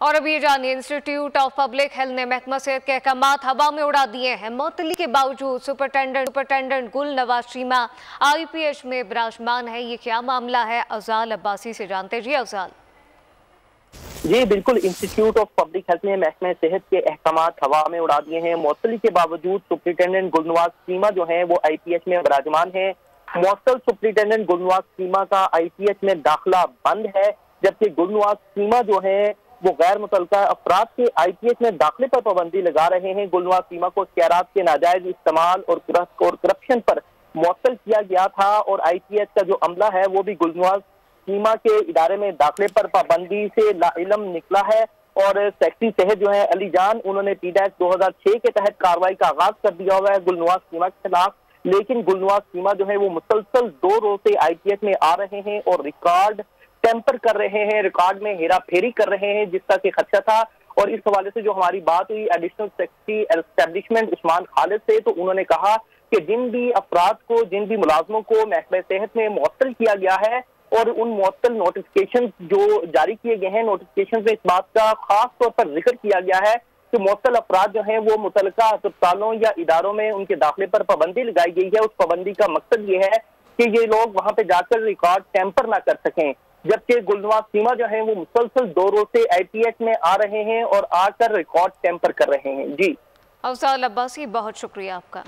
और अभी ये जानिए, इंस्टीट्यूट ऑफ पब्लिक हेल्थ ने महकमा सेहत के अहकामात हवा में उड़ा दिए हैं। मुअत्तली के बावजूद सुपरिटेंडेंट गुल नवाज चीमा IPH में विराजमान है। ये क्या मामला है, अफजाल अब्बासी से जानते। जी अफजाल। जी बिल्कुल, इंस्टीट्यूट ऑफ पब्लिक हेल्थ ने महकमा सेहत के अहकामात हवा में उड़ा दिए हैं। मुअत्तली के बावजूद सुपरिटेंडेंट गुलनवाज चीमा जो है वो IPH में विराजमान है। मुअत्तल सुपरिटेंडेंट गुलनवाज चीमा का IPH में दाखिला बंद है, जबकि गुलनवाज चीमा जो है वो गैर मुतल्लका अफराद के IPH में दाखिले पर पाबंदी लगा रहे हैं। गुलनवाज चीमा को इख्तियारात के नाजायज इस्तेमाल और करप्शन पर मुअत्तल किया गया था और IPH का जो अमला है वो भी गुलनवाज चीमा के इदारे में दाखिले पर पाबंदी से लाइलम निकला है। और सेक्रेटरी सेहत जो है अली जान, उन्होंने PDAC 2006 के तहत कार्रवाई का आगाज कर दिया हुआ है गुलनवाज चीमा के खिलाफ। लेकिन गुलनवाज चीमा जो है वो मुसलसल 2 रोज से IPH में आ रहे हैं और रिकॉर्ड टेम्पर कर रहे हैं, रिकॉर्ड में हेरा फेरी कर रहे हैं, जिसका कि खदशा था। और इस हवाले से जो हमारी बात हुई additional secretary establishment Usman Khalid से, तो उन्होंने कहा कि जिन भी अफराद को, जिन भी मुलाजमों को महकमा सेहत में मुअत्तल किया गया है और उन मुअत्तल नोटिफिकेशन जो जारी किए गए हैं, नोटिफिकेशन में इस बात का खास तौर पर जिक्र किया गया है कि मुअत्तल अफराद जो हैं वो मुतल्लिका अस्पतालों या इदारों में उनके दाखिले पर पाबंदी लगाई गई है। उस पाबंदी का मकसद ये है कि ये लोग वहां पे जाकर रिकॉर्ड टेम्पर ना कर सकें। जबकि गुलनवाज चीमा जो है वो मुसलसल 2 रोज से IPH में आ रहे हैं और आकर रिकॉर्ड टेम्पर कर रहे हैं। जी अफजाल अब्बासी, बहुत शुक्रिया आपका।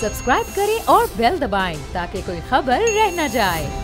सब्सक्राइब करें और बेल दबाएं ताकि कोई खबर रह न जाए।